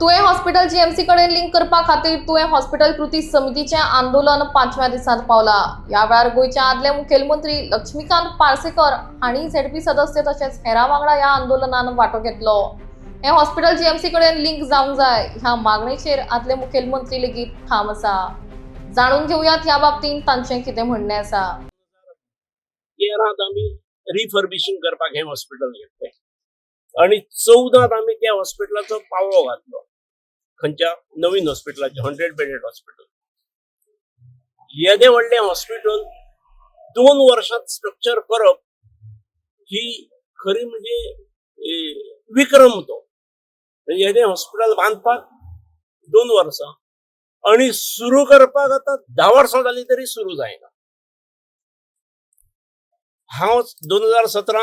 तुळे hospital GMC कडे link करपा खातीर तुळे हॉस्पिटल कृती समितीचे आंदोलन 5व्या दिसात पावला। या वेळार गोयचे आदले मुखेलमंत्री लक्ष्मीकांत पार्सेकर हांणी झेडपी सदस्य तसेच हेरां वांगडा या आंदोलनात वांटो घेतलो। हे हॉस्पिटल जीएमसी कडेन लिंक जावंक जाय ह्या मागणेचेर आदले मुखेलमंत्री लेगीत ठाम आसा। जाणून घेवयात ह्या बाबतींत तांचें कितें म्हणणें आसा। 13 आम्ही रिफर्बिशिंग करपाक हे हॉस्पिटल घेतले आणि 14 आम्ही त्या हॉस्पिटलाचो पावो घातलो। खंयच्या नवीन हॉस्पिटलाचे 100 बेडेड हॉस्पिटल। येदे व्हडले हॉस्पिटल 2 वर्षात स्ट्रक्चर करप ही खरी म्हणजे विक्रम तो। येदे हॉस्पिटल बांधपाक 2 वर्सां आणि सुरू करपाक आता 10 वर्सां जाली तरी सुरू जायना। हांव 2017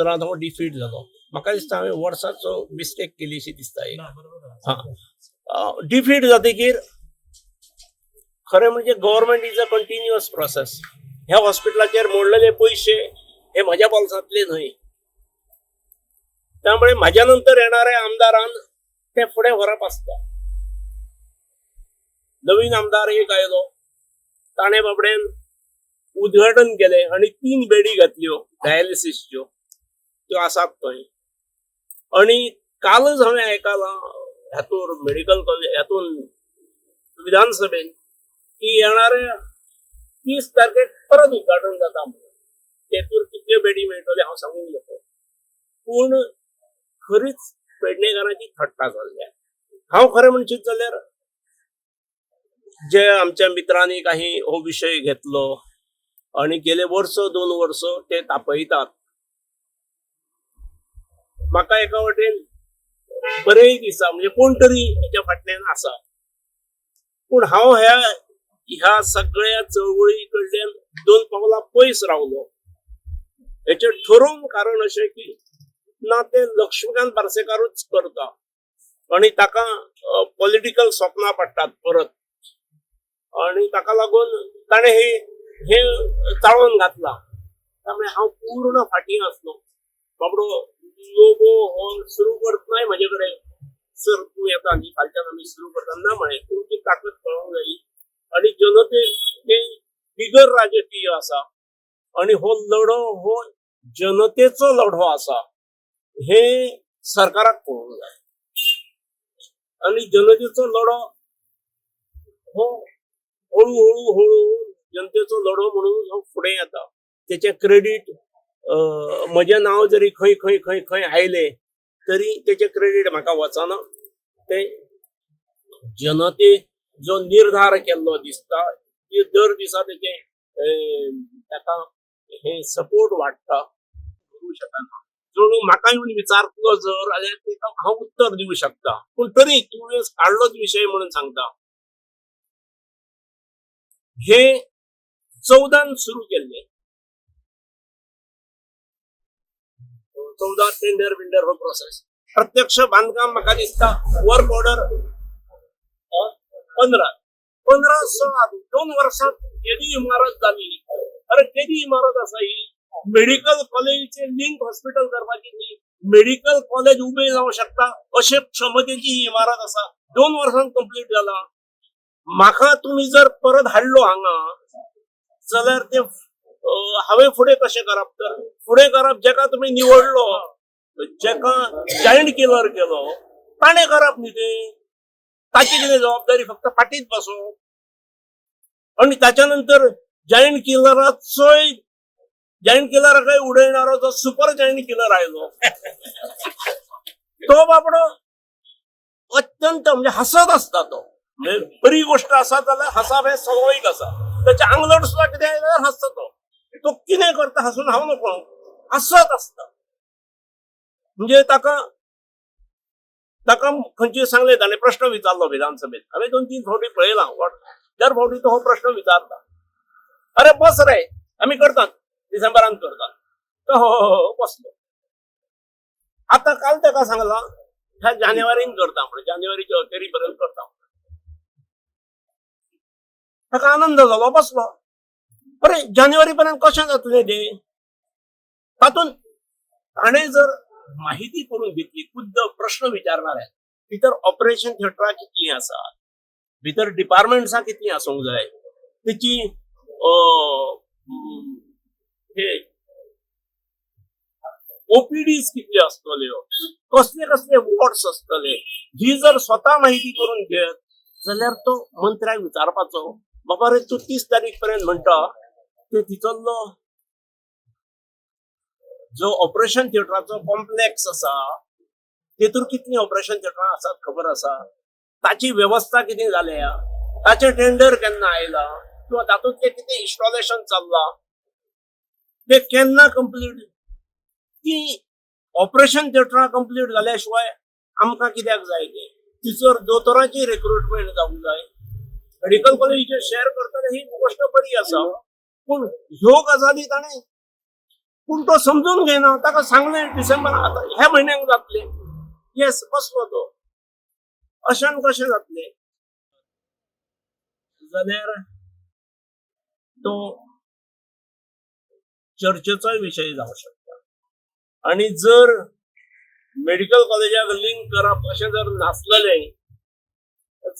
हांव डिफीट जालो। म्हाका दिसता हांवें वर्साचो मिस्टेक केलीशी दिसता एक। डिफीट जातकीर खरें म्हणजे government is a continuous process. ह्या हॉस्पिटलाचेर मोडलेले पयशे हे म्हज्या बोल्सांतले न्हय, त्यामुळे म्हाज्या नंतर येणाऱ्या आमदारान ते फुडें व्हरप आसता। नवीन आमदार एक आयलो, ताणें बाबडेन उद्घाटन केले आणि 3 बेडी घातल्यो डायलिसिसच्यो, त्यो आसात थंय। आणि कालच हांवें आयकलां हातूर मेडिकल कॉलेज हातून विधानसभेन की येणाऱ्या 30 तारखेक परत उद्घाटन जाता म्हणून। तेतूर कितल्यो बेडी मेळटल्यो हांव सांगूंक नकळो, पूण खरीच पेडणेकारांची थट्टा जाल्ल्या। हांव खरें म्हणशीत जाल्यार जे आमच्या मित्रांनी काही हो विषय घेतलो आणि गेले वर्स 2 वर्स ते तापयतात। म्हाका एका वाटेन बरेय दिसता, म्हणजे कोण तरी हेच्या फाटल्यान आसा, पूण हांव ह्या सगळ्या चळवळी कडल्यान 2 पावलां पयस रावलो। हेचे ठरोवन कारण अशें की ना ते लक्ष्मीकांत पार्सेकारूच करता आणि ताका पॉलिटिकल स्वप्नां पडटात परत, आणि ताका लागून ताणें हे चाळोवन घातला। त्यामुळे हांव पूर्ण फाटीं आसलो। बाबडो लोगो हो सुरू करतना म्हजे कडेन सर तूं येता न्ही, फालच्यान आमी सुरू करता ना म्हणे, तुमची ताकद कळोंक जायी आणि जनते हे बिगर राजकीय आसा आणि हो लढो हो जनतेचो लढो आसा हे सरकाराक कळोंक जाय। आणि जनतेचो लढो हो हळू जनतेचो लढो म्हणून हो फुडें येता। तेचे क्रेडिट म्हजें नांव जरी खंय खंय खंय खंय आयले तरी तेचे क्रेडिट म्हाका वचना। ते जनते जो निर्धार केल्लो दिसता की दर दिसा तेचे ताका हे सपोर्ट वाडटा, करूं शकना। जणू म्हाका येवन विचारतलो जर जाल्यार तेका हांव उत्तर दिवं शकता, पूण तरी तुवें काडलोच विशय म्हणून सांगता। हे 14 सुरू केल्ले, 14 टेंडर बिंडर हो प्रोसेस। प्रत्यक्ष बांधकाम म्हाका दिसता वर्क ऑर्डर 15 2 वर्षात केदी इमारत जाली। अरे केदी इमारत आसा ही? मेडिकल कॉलेजचे लिंक हॉस्पिटल करपाची न्ही, मेडिकल कॉलेज उबे जावं शकता अशे क्षमतेची ही इमारत आसा। 2 वर्सांत कंप्लीट जाला। म्हाका तुम्ही जर परत हाडलो हांगा जाल्यार ते हांवें फुडें कशें करप? तर फुडें करप जेका तुम्ही निवडलो, जेका जायंट किलर केलो ताणें करप न्ही ते, ताची कितें जबाबदारी? फक्त फाटीत बसोवप। आणि ताच्या नंतर जायंट किलराकय उडयणारो जो सुपर जायंट किलर आयलो तो बाबडो अत्यंत म्हणजे हसत असता। तो म्हणजे बरी गोष्ट आसा जाल्यार हसप हे स्वाभाविक आसा। त्याच्या आंगलट सुद्धा कितें आयल्यार हसता तो कितें करता हसून हांव नको, हसत असता। म्हणजे ताका खंयची सांगले ताणें प्रश्न विचारलो विधानसभेत, हांवें 2-3 फावटी पळयलां, दर फावटी तो हो प्रश्न विचारता, अरे बस रे आमी करतात डिसेंबरांत करतात। तो हो बसलो। आता काल ताका सांगला ह्या जानेवारीन करता म्हणून, जानेवारीच्या अखेरी पर्यंत करता म्हणून। ताका आनंद जालो, बसलो। अरे जानेवारी पर्यंत कशें जातलें ते? तातूंत ताणे जर माहिती करून घेतली, खुद्द प्रश्न विचारणार आहे भितर ऑपरेशन थिएटरां कितली आसा, भितर डिपार्टमेंट्सां कितली आसूंक जाय, तेची हे ओपीडीज कितल्यो आसतल्यो, कसले कसले वॉर्ड्स आसतले, ही जर स्वतः माहिती करून घेत जाल्यार तो मंत्र्याक विचारपाचो, बाबा रे तू 30 तारीख पर्यंत म्हणटा ते तितलो जो ऑपरेशन थिएटराचो कॉम्प्लेक्स आसा तेतूर कितली ऑपरेशन थिएटरां आसात खबर आसा, ताची व्यवस्था कितें जाल्या, ताचे टेंडर केन्ना आयला, किंवा तातूंतले कितें इन्स्टॉलेशन चल्लां ते केन्ना कंप्लीट, ती ऑपरेशन थिएटरां कंप्लीट जाल्या शिवाय आमकां कित्याक जाय ते, तिचर दोतोरांची रिक्रुटमेंट जावंक जाय, मेडिकल कॉलेजीचे शेअर करतना ही गोष्ट बरी आसा, पूण ह्यो गजाली ताणें पूण तो समजून घेना, ताका सांगलें डिसेंबर आतां ह्या म्हयन्याक जातले, येस बसलो तो, अशान कशें जातले, जाल्यार तो चर्चेचोय विशय जावंक शकता. आणि जर मेडिकल कॉलेजाक लिंक करप अशें जर नासलेलें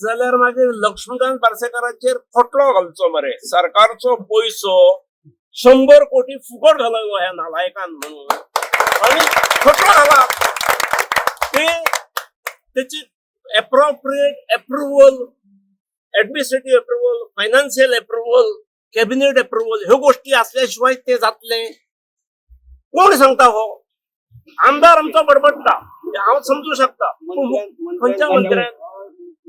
जाल्यार मागीर लक्ष्मीकांत पार्सेकराचेर खटलो घालचो मरे, सरकारचो पयसो 100 कोटी फुकट घाललो ह्या नालायकान म्हणून, आणि खटलो घाला तेची appropriate approval, administrative approval, financial approval, cabinet approval ह्यो गोष्टी असल्याशिवाय ते जातले कोण सांगता, हो आमदार आमचो बडबडटा हांव समजू शकता, खंयच्या मंत्र्यान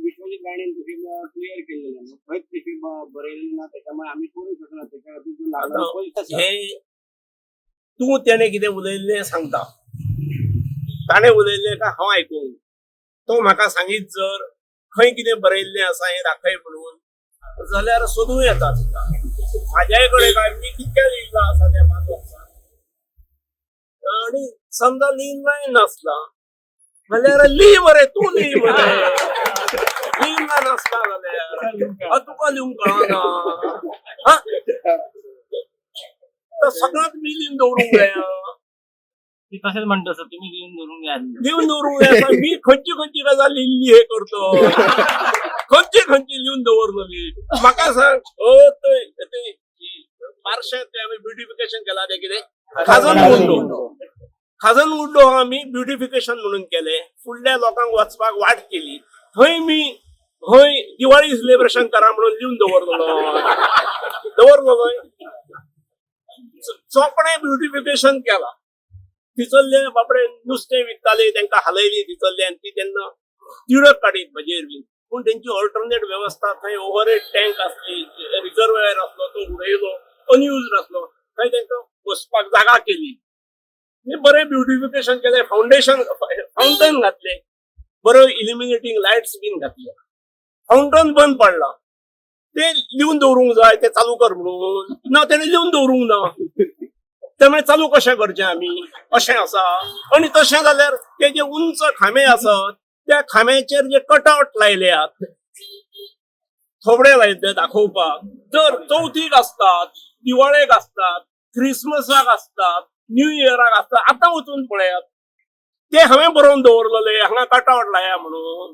विश्वजित राणेन क्लिअर केलेलं खंयच तशी बरयलेली ना, त्याच्यामुळे आम्ही करू शकना, त्याच्या खातीर लागणारो पयसो आसा. हे तू त्याने कितें उलयल्लें सांगता, ताणें उलयल्लें काय हांव आयकूंक, तो म्हाका सांगीत जर खंय कितें बरयल्लें आसा हें दाखय म्हणून जाल्यार सोदूं येता, म्हाज्याय कडेन काय मी कितक्या लिहिला आसा त्या मातोंत, आणि समजा लिहिलाय नासला जाल्यार ली मरे, तू ली मरे, लिहिला नासला जाल्यार तुका लिहूंक कळना, तर सगळ्यात मी लिहून दवरूंक जाय, तशेंच म्हणटा सर, तुम्ही लिहून धरून घ्या, लिहून दवरूंक जाय, मी खंयची गजाल लिहिल्ली हे करतो, खंयची लिहून दवरलेली म्हाका सांग. बारशांत आमी ब्युटिफिकेशन केला ते कितें खाजन गुड्डो आमी ब्युटिफिकेशन म्हणून केले, फुडल्या लोकांक वचपाक वाट केली, थंय मी हय दिवाळी सेलिब्रेशन करा म्हणून लिहून दवरलो, चोपडे ब्युटिफिकेशन केला, तिचल्ले बापडे नुस्तें विकताले तांकां हालयली तिचल्ले, आनी ती तेन्ना तिडक काडीत म्हजेर बीन, पूण तेंची ऑल्टरनेट व्यवस्था, थंय ओव्हरहेड टँक आसली, रिजर्वेयर आसलो तो उडयलो, अनयुज्ड आसलो, थंय तांकां बसपाक जागा केली, बरें ब्युटिफिकेशन केलें, फाउंटन घातले, बरो इल्युमिनेटिंग लायट्स बीन घातले, फाउंटन बंद पडला, ते लिहून दवरूंक जाय ते चालू कर म्हणून, ना तेणे लिहून दवरूंक ना, त्यामुळे चालू कशें करचें आमी अशें आसा. आणि तशें जाल्यार ते जे उंच खांबे आसत त्या खांब्याचेर जे कटआउट लायल्यात, थोबडे लायले दाखोवपाक, तर चवथीक आसतात, दिवाळेक आसतात, क्रिसमसाक आसतात, न्यू इयराक आसतात, आतां वचून पळयात ते हांवें बरोवन दवरलेले हांगा कटआउट लाया म्हणून,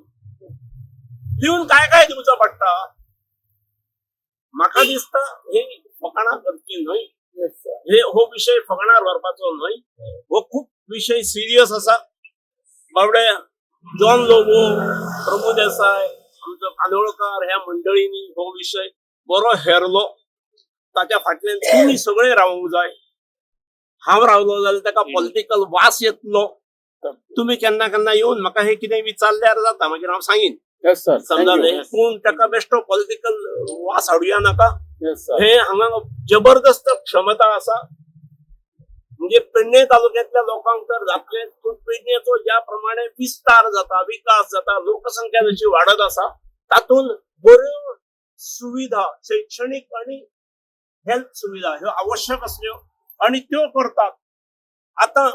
लिहून काय दिवचो पडटा. म्हाका दिसता हे फकाणां करची न्हय, हो विषय फकाणार व्हरपाचो न्हय, हो खूब विषय सिरियस आसा. बावडे जॉन लोबो, प्रमोद देसाय, आमचो कांदोळकार ह्या मंडळींनी हो विषय बरो हेरलो, ताच्या फाटल्यान तुम्ही सगळे रावूंक जाय. हांव रावलो जाल्यार ताका पॉलिटिकल वास येतलो. तुम्ही केन्ना केन्ना येवन म्हाका हे कितें विचारल्यार जाता, मागीर हांव सांगीन समजालें, पूण ताका बेश्टो पॉलिटिकल वास हाडुया नाका. हे हांगा जबरदस्त क्षमता आसा. म्हणजे पेडणे तालुक्यांतल्या लोकांक तर जातले, पूण पेडणेचो ज्या प्रमाणे विस्तार जाता, विकास जाता, लोकसंख्या जशी वाडत आसा, तातूंत बऱ्यो सुविधा, शैक्षणिक आणि हेल्थ सुविधा ह्यो आवश्यक आसल्यो आणि त्यो करतात. आता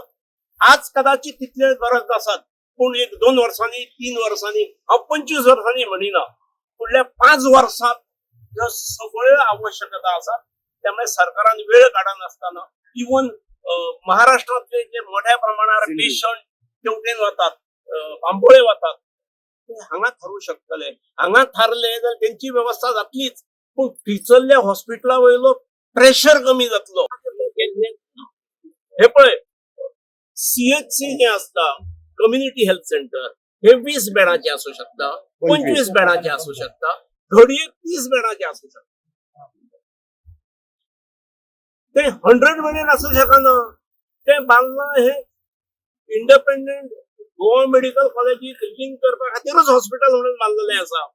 आज कदाचित तितले गरज आसात, पूण 1-2 वर्सांनी, 3 वर्सांनी, हांव 25 वर्सांनी म्हणिना, फुडल्या 5 वर्सांत ह्यो सगळ्यो आवश्यकता आसात. त्यामुळे सरकारान वेळ काडनासतना इवन महाराष्ट्रातले जे मोठ्या प्रमाणावर पेशंट तेवटेन वतात, पांपोळे वतात, ते हांगा थारू शकतले. हांगा थारले जाल्यार त्यांची व्यवस्था जातलीच, पण थंयसरल्या हॉस्पिटला वयलो प्रेशर कमी जातलो. हे पळय, CHC जे असता, कम्युनिटी हेल्थ सेंटर, हे 20 बेडाचे असू शकता, 25 बेडाचे असू शकता, घडये 30 बेडाचे असू शकता. ते 100 बेडेन असू शकना. ते बांदला हे इंडिपेंडंट गोवा मेडिकल कॉलेजीक लिंक करपा खातीरच हॉस्पिटल म्हणून बांदलेले आसा.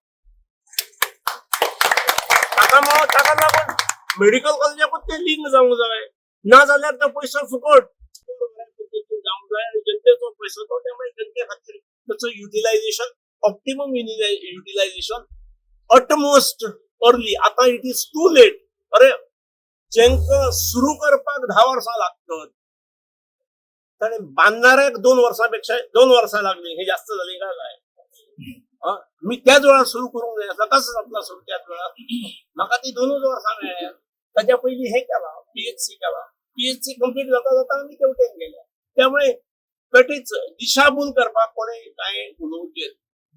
ताका लागून मेडिकल कॉलेजाकूच ते लिंक जावंक जाय, ना जाल्यार तो पयसो फुकट जावंक जाय आनी जनतेचो पयसो तो त्यामुळे जनते खातीर त्याचं utilisation, optimum utilisation, utmost early. आता इट इज टू लेट. अरे जेंका सुरू करपाक 10 वर्सां लागतात, ताणे बांदणाऱ्याक 2 वर्सांपेक्षा 2 वर्सां लागली, हे जास्त झाली काय? मी त्याच वेळार सुरू करूंक जाय आसला, कसं जातला सुरू त्याच वेळार? म्हाका ती 2च वर्सां मेळ्ळ्या. ताच्या पयलीं हे केला, PHC केला. PHC कंप्लीट जाता जाता आमी तेवटेन गेले. त्यामुळे कटीच दिशाभूल करपाक कोणें कांय उलोवचें